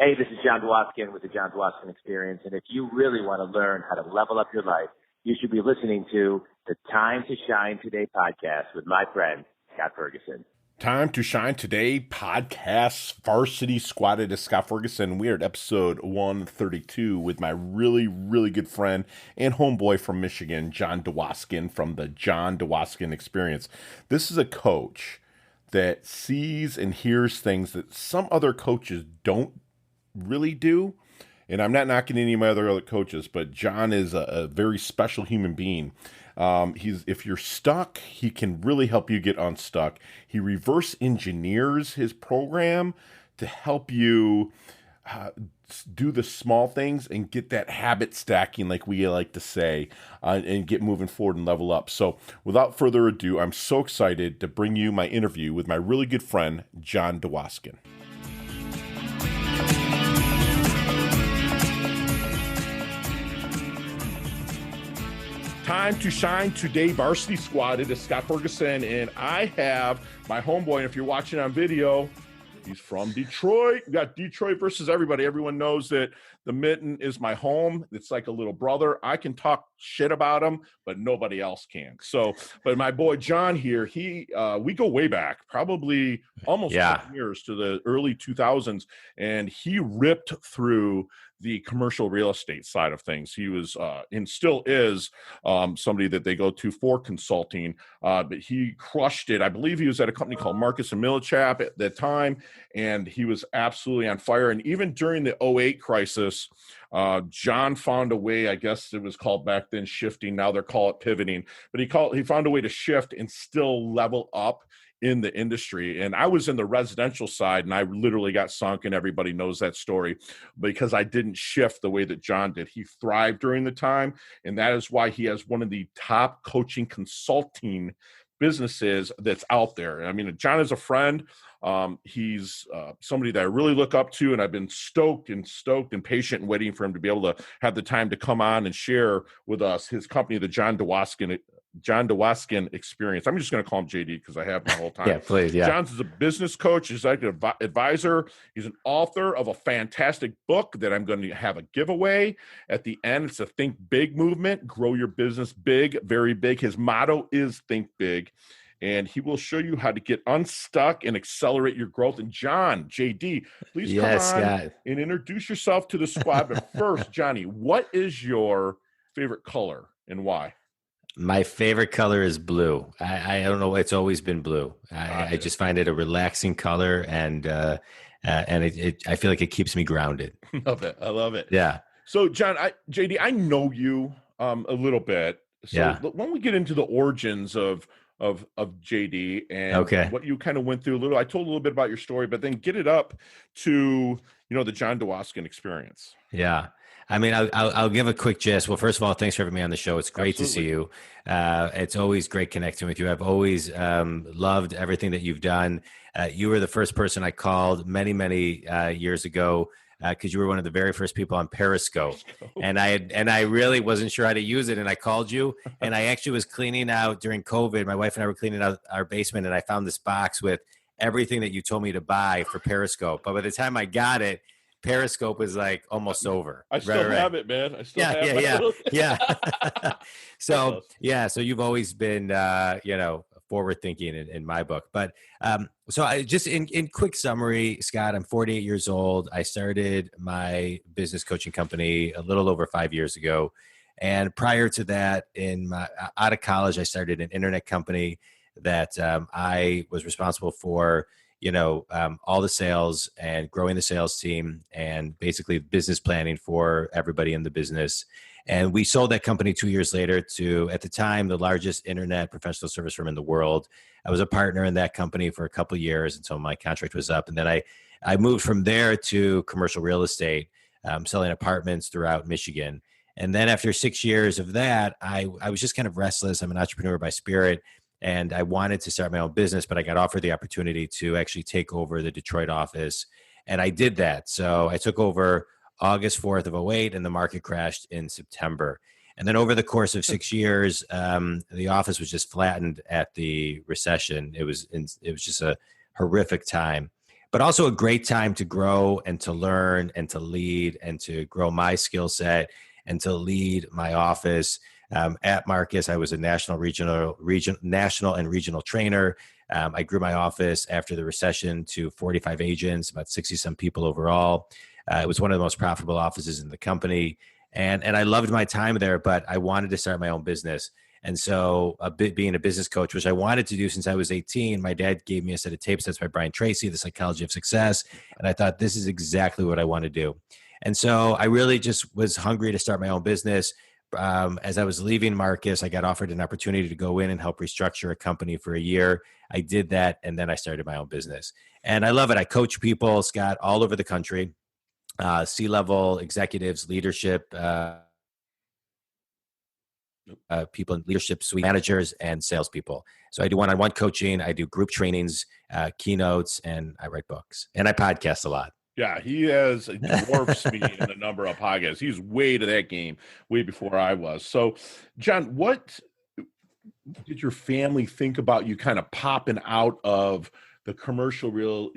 Hey, this is Jon Dwoskin with the Jon Dwoskin Experience, and if you really want to learn how to level up your life, you should be listening to the Time to Shine Today podcast with my friend, Scott Ferguson. Time to Shine Today podcast, Varsity Squad. It is Scott Ferguson. We are at episode 132 with my really, really good friend and homeboy from Michigan, Jon Dwoskin from the Jon Dwoskin Experience. This is a coach that sees and hears things that some other coaches don't really do. And I'm not knocking any of my other coaches, but Jon is a very special human being. If you're stuck, he can really help you get unstuck. He reverse engineers his program to help you do the small things and get that habit stacking, like we like to say, and get moving forward and level up. So without further ado, I'm so excited to bring you my interview with my really good friend, Jon Dwoskin. Time to Shine Today Varsity Squad. It is Scott Ferguson, and I have my homeboy. And if you're watching on video, he's from Detroit. We got Detroit versus everybody. Everyone knows that the Mitten is my home. It's like a little brother. I can talk shit about him, but nobody else can. So, but my boy Jon here, we go way back, probably almost 10 years to the early 2000s, and he ripped through the commercial real estate side of things. He was and still is somebody that they go to for consulting, but he crushed it. I believe he was at a company called Marcus & Millichap at that time, and he was absolutely on fire. And even during the 2008 crisis, Jon found a way, I guess it was called back then shifting, now they're called pivoting, but he found a way to shift and still level up in the industry. And I was in the residential side, and I literally got sunk, and everybody knows that story because I didn't shift the way that Jon did. He thrived during the time, and that is why he has one of the top coaching consulting businesses that's out there. I mean, Jon is a friend. He's somebody that I really look up to, and I've been stoked and patient and waiting for him to be able to have the time to come on and share with us his company, the Jon Dwoskin Experience. I'm just going to call him JD because I have him the whole time. Yeah, please. Yeah. Jon's is a business coach, executive advisor. He's an author of a fantastic book that I'm going to have a giveaway at the end. It's a Think Big movement. Grow your business big, very big. His motto is Think Big. And he will show you how to get unstuck and accelerate your growth. And Jon, JD, please come on and introduce yourself to the squad. But first, Johnny, what is your favorite color and why? My favorite color is blue. I don't know. It's always been blue. I just find it a relaxing color, and I feel like it keeps me grounded. Love it. I love it. Yeah. So, Jon, JD, I know you a little bit. So why don't we get into the origins of JD and what you kind of went through a little. I told a little bit about your story, but then get it up to, the Jon Dwoskin Experience. Yeah. I mean, I'll give a quick gist. Well, first of all, thanks for having me on the show. It's great to see you. It's always great connecting with you. I've always loved everything that you've done. You were the first person I called many, many years ago because you were one of the very first people on Periscope. And I really wasn't sure how to use it. And I called you, and I actually was cleaning out during COVID. My wife and I were cleaning out our basement, and I found this box with everything that you told me to buy for Periscope. But by the time I got it, Periscope was like almost over. I still have it, man. I still have it. Yeah. So you've always been, forward thinking in my book. But so I just in quick summary, Scott, I'm 48 years old. I started my business coaching company a little over 5 years ago. And prior to that, out of college, I started an internet company that I was responsible for all the sales and growing the sales team and basically business planning for everybody in the business. And we sold that company 2 years later to, at the time, the largest internet professional service firm in the world. I was a partner in that company for a couple of years until my contract was up. And then I moved from there to commercial real estate, selling apartments throughout Michigan. And then after 6 years of that, I was just kind of restless. I'm an entrepreneur by spirit. And I wanted to start my own business, but I got offered the opportunity to actually take over the Detroit office. And I did that. So I took over August 4th of 2008, and the market crashed in September. And then over the course of 6 years, the office was just flattened at the recession. It was just a horrific time. but also a great time to grow and to learn and to lead and to grow my skill set and to lead my office. At Marcus, I was a national and regional trainer. I grew my office after the recession to 45 agents, about 60 some people overall. It was one of the most profitable offices in the company. And I loved my time there, but I wanted to start my own business. And so being a business coach, which I wanted to do since I was 18, my dad gave me a set of tape sets by Brian Tracy, The Psychology of Success. And I thought, this is exactly what I want to do. And so I really just was hungry to start my own business. As I was leaving Marcus, I got offered an opportunity to go in and help restructure a company for a year. I did that, and then I started my own business. And I love it. I coach people, Scott, all over the country, C-level executives, leadership, people in leadership suite, managers, and salespeople. So I do one-on-one coaching. I do group trainings, keynotes, and I write books. And I podcast a lot. Yeah, he has dwarfs me in the number of podcasts. He's way to that game, way before I was. So, Jon, what did your family think about you kind of popping out of the commercial real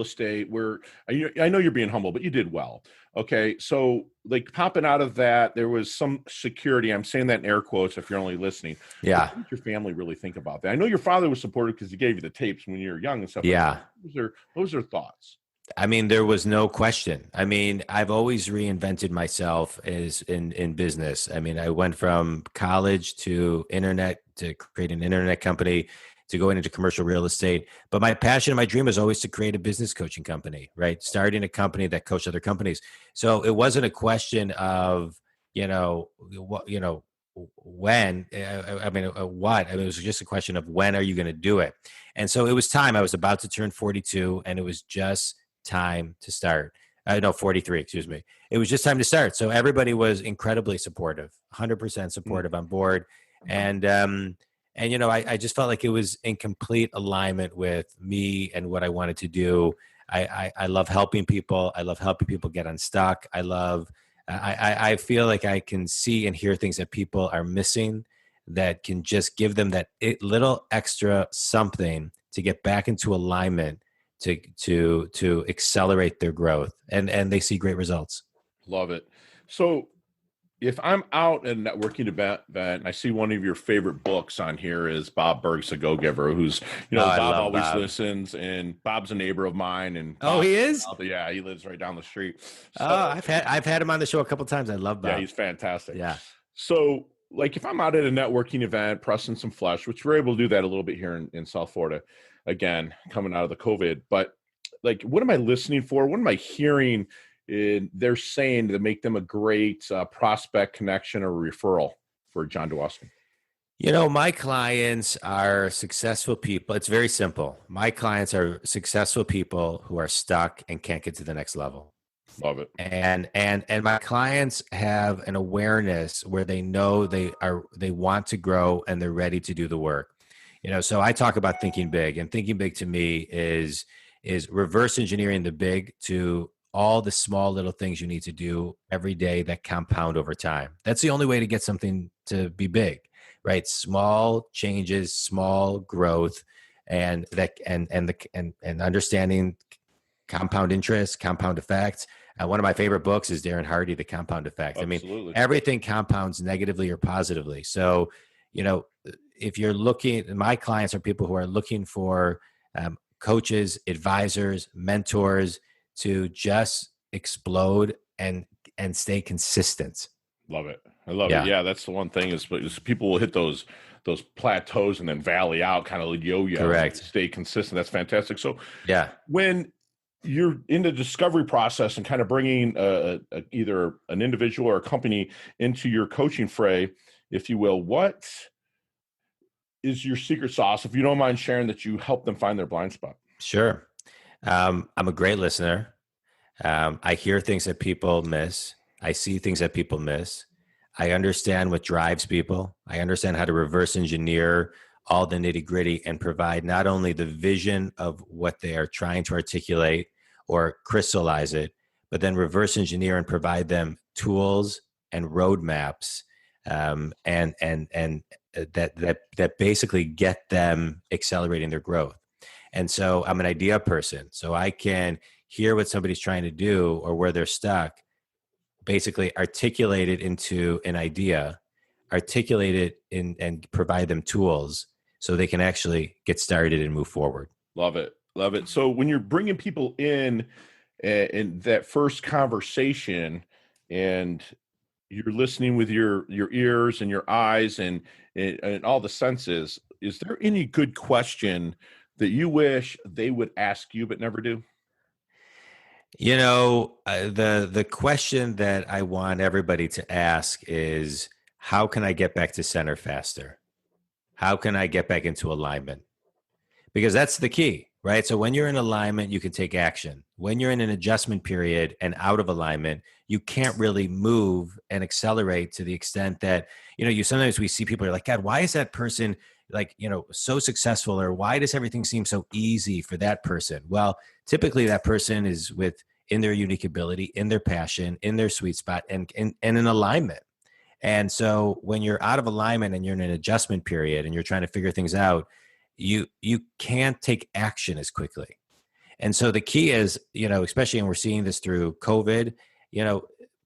estate where I know you're being humble, but you did well. Okay. So like popping out of that, there was some security. I'm saying that in air quotes if you're only listening. Yeah. What did your family really think about that? I know your father was supportive because he gave you the tapes when you were young and stuff. Yeah. What was their thoughts? I mean, there was no question. I mean, I've always reinvented myself as in business. I mean, I went from college to internet to create an internet company to going into commercial real estate. But my passion and my dream was always to create a business coaching company, right? Starting a company that coached other companies. So it wasn't a question of, when, what. I mean, it was just a question of when are you going to do it? And so it was time. I was about to turn 42 and it was just time to start. 43, excuse me. It was just time to start. So everybody was incredibly supportive, 100% supportive on board. And I just felt like it was in complete alignment with me and what I wanted to do. I love helping people. I love helping people get unstuck. I feel like I can see and hear things that people are missing that can just give them that little extra something to get back into alignment to accelerate their growth, and they see great results. Love it. So if I'm out at a networking event and I see one of your favorite books on here is Bob Burg's The Go-Giver, who's, Bob always listens, and Bob's a neighbor of mine. And Bob, he is? Yeah, he lives right down the street. So, I've had him on the show a couple of times. I love Bob. Yeah, he's fantastic. Yeah. So like if I'm out at a networking event, pressing some flesh, which we're able to do that a little bit here in South Florida, again, coming out of the COVID, but like, what am I listening for? What am I hearing they're saying to make them a great prospect, connection, or referral for Jon Dwoskin? My clients are successful people. It's very simple. My clients are successful people who are stuck and can't get to the next level. Love it. And my clients have an awareness where they know they want to grow and they're ready to do the work. So I talk about thinking big, and thinking big to me is reverse engineering the big to all the small little things you need to do every day that compound over time. That's the only way to get something to be big, right? Small changes, small growth, and understanding compound interest, compound effects. One of my favorite books is Darren Hardy, The Compound Effect. Absolutely. I mean, everything compounds negatively or positively. So, if you're looking, my clients are people who are looking for coaches, advisors, mentors to just explode and stay consistent. Love it. I love it. Yeah, that's the one thing is people will hit those plateaus and then valley out, kind of yo-yo. Correct. Stay consistent. That's fantastic. So yeah, when you're in the discovery process and kind of bringing either an individual or a company into your coaching fray, if you will, what is your secret sauce, if you don't mind sharing, that you help them find their blind spot? Sure. I'm a great listener. I hear things that people miss. I see things that people miss. I understand what drives people. I understand how to reverse engineer all the nitty gritty and provide not only the vision of what they are trying to articulate or crystallize it, but then reverse engineer and provide them tools and roadmaps and that basically get them accelerating their growth. And so I'm an idea person. So I can hear what somebody's trying to do or where they're stuck, basically articulate it into an idea, articulate it and provide them tools so they can actually get started and move forward. Love it. Love it. So when you're bringing people in that first conversation and you're listening with your ears and your eyes and all the senses, is there any good question that you wish they would ask you but never do? The question that I want everybody to ask is, how can I get back to center faster? How can I get back into alignment? Because that's the key, right? So when you're in alignment, you can take action. When you're in an adjustment period and out of alignment, you can't really move and accelerate to the extent that, sometimes we see people are like, God, why is that person so successful, or why does everything seem so easy for that person? Well, typically that person is in their unique ability, in their passion, in their sweet spot, and in alignment. And so when you're out of alignment and you're in an adjustment period and you're trying to figure things out, you can't take action as quickly. And so the key is, especially, and we're seeing this through COVID,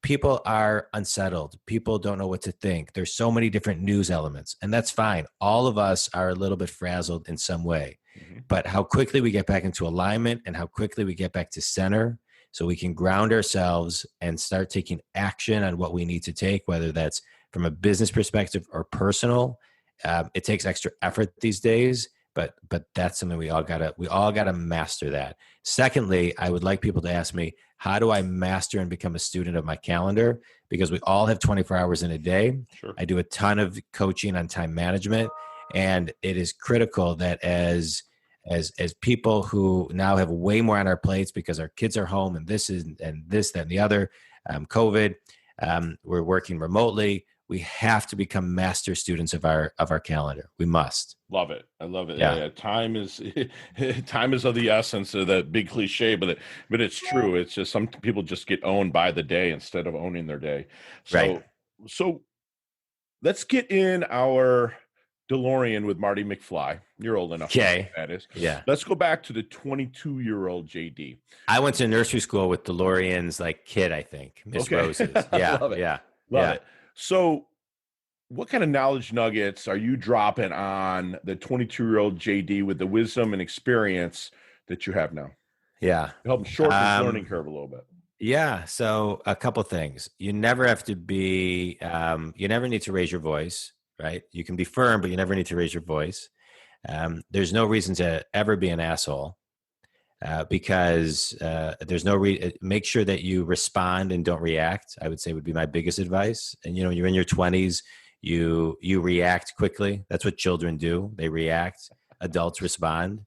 people are unsettled. People don't know what to think. There's so many different news elements, and that's fine. All of us are a little bit frazzled in some way, but how quickly we get back into alignment and how quickly we get back to center so we can ground ourselves and start taking action on what we need to take, whether that's from a business perspective or personal. It takes extra effort these days, but that's something we all gotta master that. Secondly, I would like people to ask me, how do I master and become a student of my calendar? Because we all have 24 hours in a day. Sure. I do a ton of coaching on time management, and it is critical that as people who now have way more on our plates because our kids are home and this, that, and the other, COVID, we're working remotely. We have to become master students of our calendar. We must. Love it. I love it. Yeah. Time is of the essence of that big cliche, but it's true. It's just some people just get owned by the day instead of owning their day. So let's get in our DeLorean with Marty McFly. You're old enough. Okay. That is. Yeah. Let's go back to the 22-year-old JD. I went to nursery school with DeLorean's kid, I think. Miss Rose's. Yeah. Love it. Yeah. Love it. So what kind of knowledge nuggets are you dropping on the 22-year-old JD with the wisdom and experience that you have now? Yeah. Help him shorten his learning curve a little bit. Yeah. So a couple things. You never have to be, you never need to raise your voice, right? You can be firm, but you never need to raise your voice. There's no reason to ever be an asshole because there's no make sure that you respond and don't react, I would say would be my biggest advice. And, you're in your 20s, you react quickly. That's what children do. They react. Adults respond.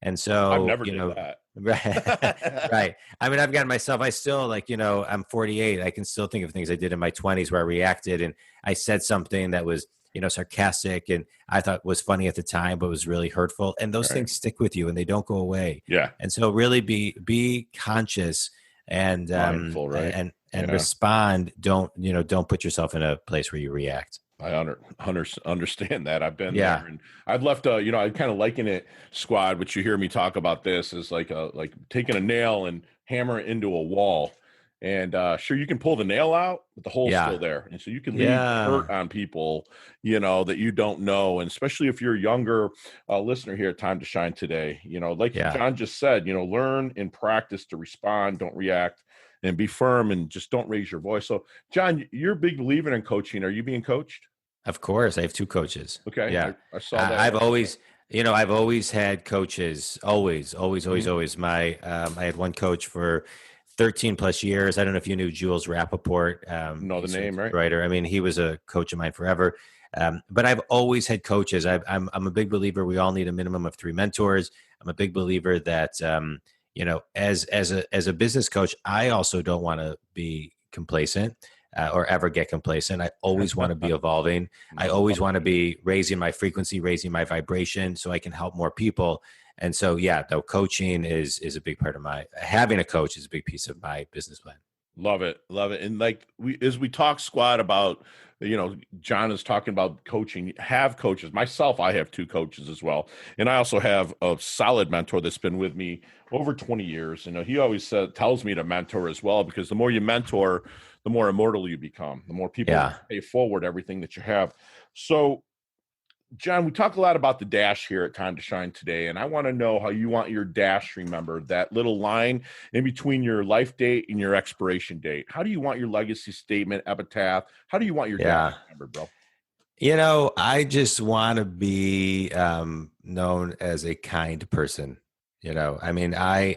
And so, I've never did that. Right. Right. I mean, I've got myself, I still I'm 48. I can still think of things I did in my 20s where I reacted and I said something that was, sarcastic and I thought was funny at the time, but was really hurtful. And those things stick with you and they don't go away. Yeah. And so really be conscious and, mindful, right? and respond. Don't put yourself in a place where you react. I understand that. I've been there, and I've left. I kind of liken it, squad. Which you hear me talk about this is like taking a nail and hammer it into a wall. And sure, you can pull the nail out, but the hole's still there, and so you can leave hurt on people, that you don't know, and especially if you're a younger listener here at Time to Shine today. Jon just said, learn and practice to respond, don't react, and be firm, and just don't raise your voice. So, Jon, you're a big believer in coaching. Are you being coached? Of course, I have 2 coaches. Okay, yeah, I saw that. I've always had coaches. Always. I had one coach for 13 plus years. I don't know if you knew Jules Rappaport. Know the name, right? Writer. I mean, he was a coach of mine forever. But I've always had coaches. I'm a big believer. We all need a minimum of 3 mentors. I'm a big believer that, as a business coach, I also don't want to be complacent or ever get complacent. I always want to be evolving. I always want to be raising my frequency, raising my vibration so I can help more people. And so, coaching is a big part of having a coach is a big piece of my business plan. Love it. Love it. And like as we talk squad about, Jon is talking about coaching, have coaches. Myself, I have 2 coaches as well. And I also have a solid mentor that's been with me over 20 years. He always tells me to mentor as well, because the more you mentor, the more immortal you become, the more people pay forward everything that you have. So, Jon, we talk a lot about the dash here at Time to Shine today, and I want to know how you want your dash remembered, that little line in between your life date and your expiration date. How do you want your legacy statement, epitaph? How do you want your dash remembered, bro? I just want to be known as a kind person. I mean, I'm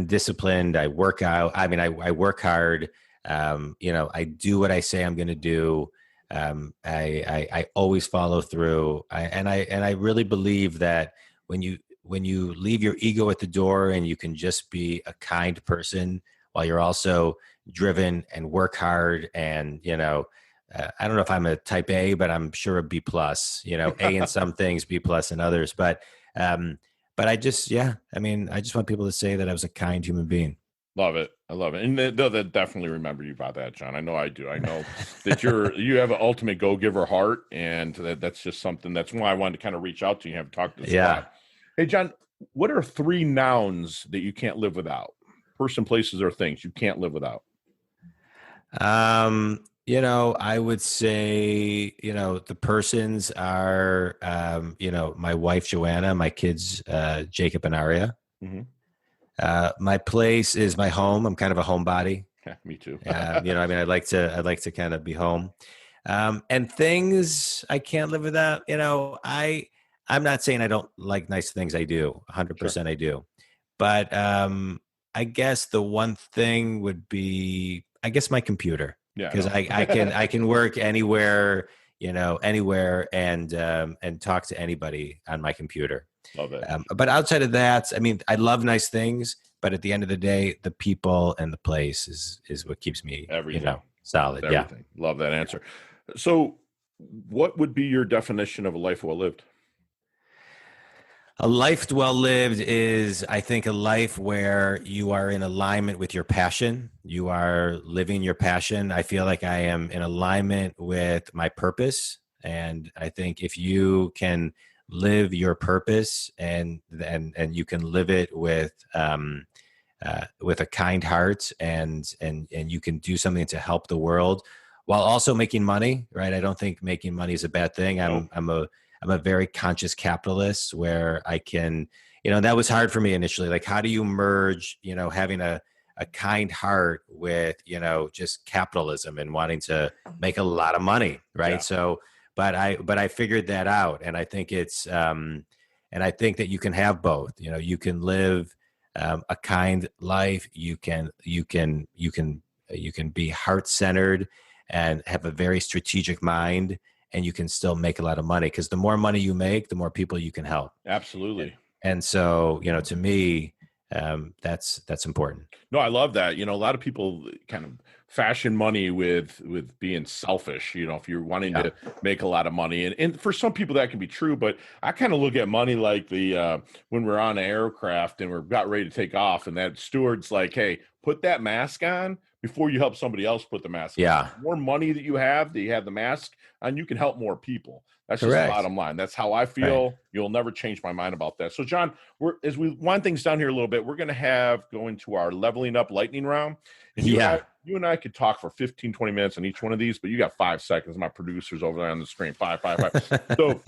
disciplined. I work out. I mean, I work hard. I do what I say I'm going to do. I always follow through. I really believe that when you leave your ego at the door and you can just be a kind person while you're also driven and work hard, and I don't know if I'm a type A, but I'm sure a B plus. A in some things, B plus in others. But I just I just want people to say that I was a kind human being. Love it. I love it. And they'll definitely remember you about that, Jon. I know I do. I know that you have an ultimate go-giver heart, and that's just something. That's why I wanted to kind of reach out to you and have talked to this lot. Hey, Jon, what are 3 nouns that you can't live without? Person, places, or things you can't live without? I would say, the persons are, my wife, Joanna, my kids, Jacob and Aria. Mm-hmm. My place is my home. I'm kind of a homebody. Yeah, me too. I'd like to kind of be home. And things I can't live without. I'm not saying I don't like nice things. I do. 100% sure. I do. But I guess the one thing would be, my computer. Yeah, because I can work anywhere, anywhere, and talk to anybody on my computer. Love it. But outside of that, I mean, I love nice things, but at the end of the day, the people and the place is what keeps me, solid. Everything. Yeah. Love that answer. So what would be your definition of a life well lived? A life well lived is, I think, a life where you are in alignment with your passion. You are living your passion. I feel like I am in alignment with my purpose. And I think if you can live your purpose and you can live it with a kind heart, and you can do something to help the world while also making money, right? I don't think making money is a bad thing. I'm a very conscious capitalist, where I can, that was hard for me initially. Like, how do you merge, having a kind heart with, just capitalism and wanting to make a lot of money, right? Yeah. So, but I figured that out, and I think it's, and I think that you can have both. You can live a kind life. You can be heart-centered and have a very strategic mind, and you can still make a lot of money, because the more money you make, the more people you can help. Absolutely. And so, to me, that's important. No, I love that. A lot of people kind of fashion money with being selfish, if you're wanting to make a lot of money. And for some people that can be true, but I kind of look at money like when we're on an aircraft and we're about ready to take off, and that steward's like, hey, put that mask on before you help somebody else put the mask on. The more money that you have the mask on, you can help more people. That's just the bottom line. That's how I feel. Right. You'll never change my mind about that. So, Jon, as we wind things down here a little bit, we're going to go into our leveling up lightning round. And you and I could talk for 15, 20 minutes on each one of these, but you got 5 seconds. My producer's over there on the screen. 5. So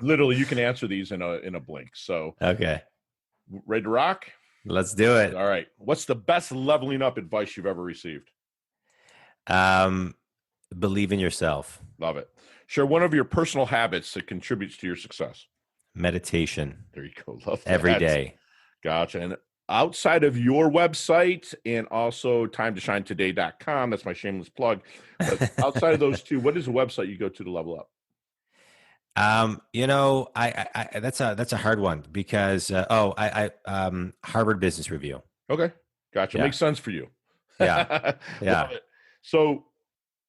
literally you can answer these in a blink. So, okay. Ready to rock? Let's do it. All right. What's the best leveling up advice you've ever received? Believe in yourself. Love it. Share one of your personal habits that contributes to your success. Meditation. There you go. Love that. Every day. Gotcha. And outside of your website and also timetoshinetoday.com, that's my shameless plug. But outside of those two, what is the website you go to level up? I that's a hard one, because Harvard Business Review. Okay. Gotcha. Makes sense for you. Yeah. So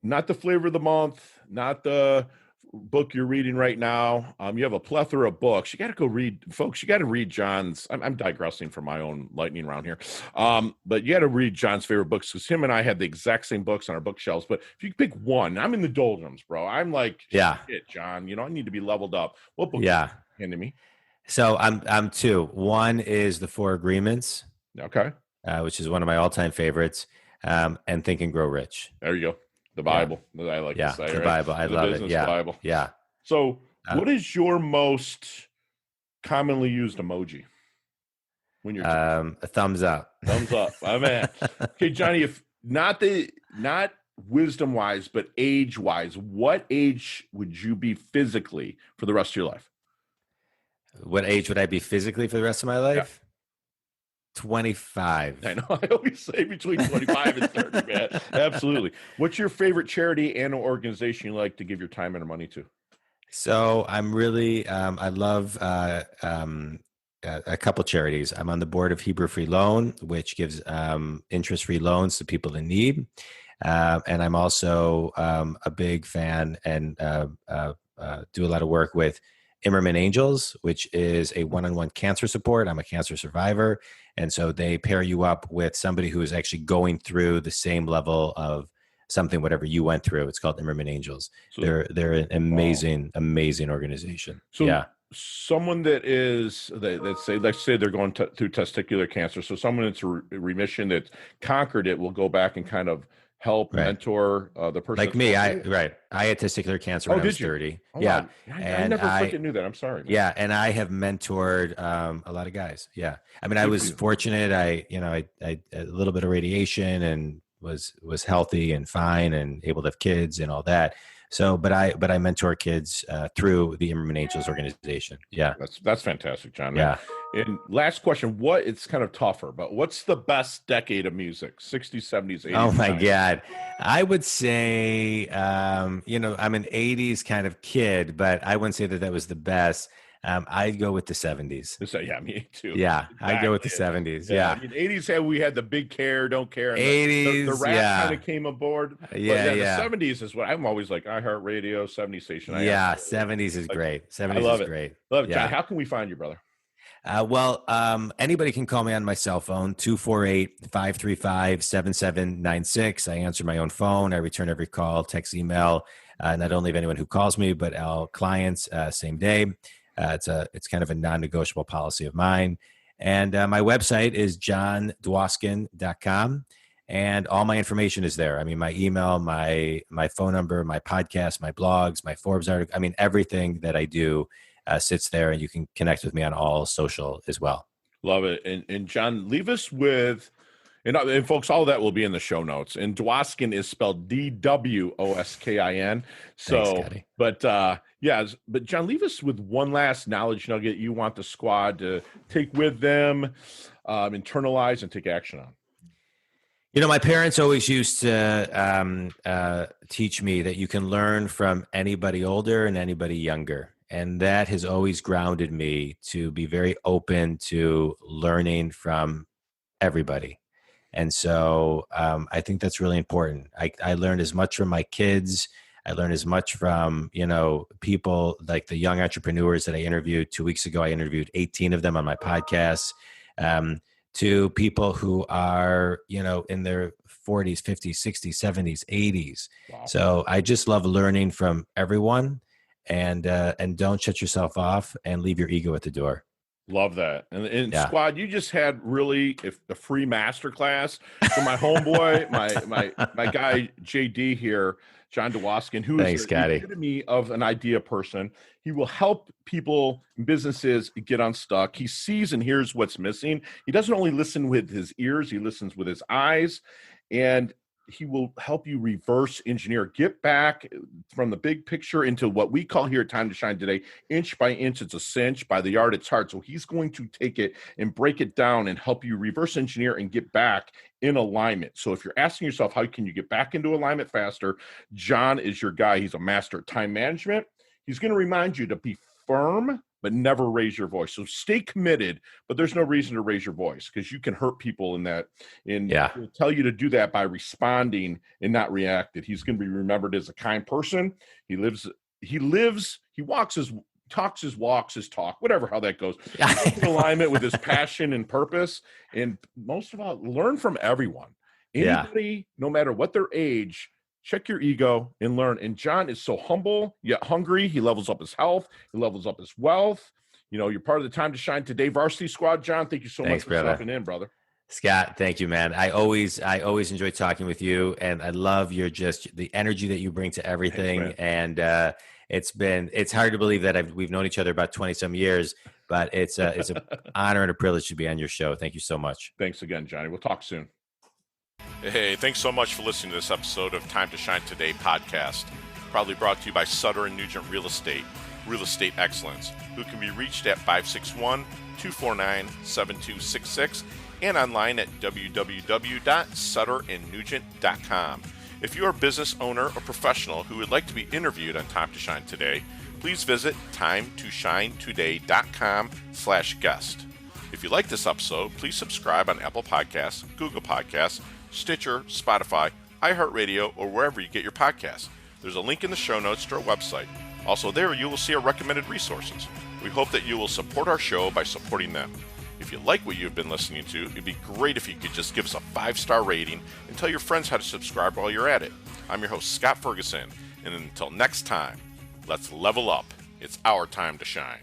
not the flavor of the month, not the book you're reading right now. You have a plethora of books. You got to go read, folks. You got to read Jon's. I'm digressing from my own lightning round here, but you got to read Jon's favorite books, because him and I had the exact same books on our bookshelves. But if you pick one, I'm in the doldrums, bro. I'm like, shit, Jon. I need to be leveled up. What book? Yeah, handing me. So I'm two. One is The Four Agreements. Okay. Which is one of my all-time favorites. And Think and Grow Rich. There you go. The Bible that I like to say. The Bible. I love it. Yeah. Bible. Yeah. So what is your most commonly used emoji when you're a thumbs up? Thumbs up. I'm in. Okay, Johnny, if not wisdom wise, but age wise, what age would you be physically for the rest of your life? What age would I be physically for the rest of my life? 25. I know. I always say between 25 and 30, man. Absolutely. What's your favorite charity and organization you like to give your time and money to? So I'm really, I love a couple charities. I'm on the board of Hebrew Free Loan, which gives interest-free loans to people in need. And I'm also a big fan and do a lot of work with Immerman Angels, which is a one-on-one cancer support. I'm a cancer survivor. And so they pair you up with somebody who is actually going through the same level of something, whatever you went through. It's called Immerman Angels. So, they're an amazing, amazing organization. So someone that is, let's say they're going through testicular cancer. So someone that's a remission that conquered it will go back and kind of help mentor the person. Like me, I had testicular cancer when I was 30. Oh, yeah. I never freaking knew that. I'm sorry. Man. Yeah. And I have mentored a lot of guys. Yeah. I mean, I was fortunate. I a little bit of radiation and was healthy and fine and able to have kids and all that. So, but I mentor kids through the Immerman Angels organization. Yeah. That's fantastic, Jon. Man. Yeah. And last question, it's kind of tougher, but what's the best decade of music? 60s, 70s, 80s? Oh my God. I would say, I'm an 80s kind of kid, but I wouldn't say that was the best. I'd go with the 70s. Yeah, me too. Yeah, I'd go with the 70s. Yeah. I mean, 80s, we had the big care, don't care. And 80s, the rap kind of came aboard. Yeah. The 70s is what I'm always like, iHeartRadio, 70 station. 70s is great. 70s I love is great. Love it. Jon, how can we find you, brother? Anybody can call me on my cell phone, 248-535-7796. I answer my own phone. I return every call, text, email, not only of anyone who calls me, but our clients, same day. It's kind of a non-negotiable policy of mine. And my website is jondwoskin.com. And all my information is there. I mean, my email, my phone number, my podcast, my blogs, my Forbes article. I mean, everything that I do sits there, and you can connect with me on all social as well. Love it. And Jon, leave us with, and folks, all of that will be in the show notes. And Dwoskin is spelled Dwoskin. So, thanks, but Jon, leave us with one last knowledge nugget you want the squad to take with them, internalize, and take action on. My parents always used to teach me that you can learn from anybody older and anybody younger. And that has always grounded me to be very open to learning from everybody. And so I think that's really important. I learned as much from my kids. I learned as much from, people like the young entrepreneurs that I interviewed 2 weeks ago. I interviewed 18 of them on my podcast, to people who are, in their 40s, 50s, 60s, 70s, 80s. Wow. So I just love learning from everyone. And don't shut yourself off and leave your ego at the door. Love that. And squad, you just had really a free masterclass for my homeboy, my guy JD here, Jon Dwoskin, who is the epitome of an idea person. He will help people and businesses get unstuck. He sees and hears what's missing. He doesn't only listen with his ears, he listens with his eyes. And he will help you reverse engineer, get back from the big picture into what we call here at Time to Shine today, inch by inch, it's a cinch, by the yard, it's hard. So he's going to take it and break it down and help you reverse engineer and get back in alignment. So if you're asking yourself, how can you get back into alignment faster? Jon is your guy. He's a master at time management. He's going to remind you to be firm, but never raise your voice. So stay committed, but there's no reason to raise your voice because you can hurt people in that. And he'll tell you to do that by responding and not reacting. He's going to be remembered as a kind person. He lives he lives, he walks his, talks his walks, his talk, whatever, how that goes. In alignment with his passion and purpose. And most of all, learn from everyone. Anybody, no matter what their age, check your ego and learn. And Jon is so humble yet hungry. He levels up his health. He levels up his wealth. You know, you're part of the Time to Shine Today varsity squad, Jon. Thank you so much for stopping in, brother. Scott, thank you, man. I always enjoy talking with you, and I love your just the energy that you bring to everything. Thanks, and it's hard to believe that we've known each other about 20 some years, but it's an honor and a privilege to be on your show. Thank you so much. Thanks again, Johnny. We'll talk soon. Hey, thanks so much for listening to this episode of Time to Shine Today podcast, proudly brought to you by Sutter and Nugent Real Estate Excellence, who can be reached at 561-249-7266 and online at www.sutterandnugent.com. If you're a business owner or professional who would like to be interviewed on Time to Shine Today, please visit timetoshinetoday.com/guest. If you like this episode, please subscribe on Apple Podcasts, Google Podcasts, Stitcher, Spotify, iHeartRadio, or wherever you get your podcasts. There's a link in the show notes to our website. Also there, you will see our recommended resources. We hope that you will support our show by supporting them. If you like what you've been listening to, it'd be great if you could just give us a 5-star rating and tell your friends how to subscribe while you're at it. I'm your host, Scott Ferguson, and until next time, let's level up. It's our time to shine.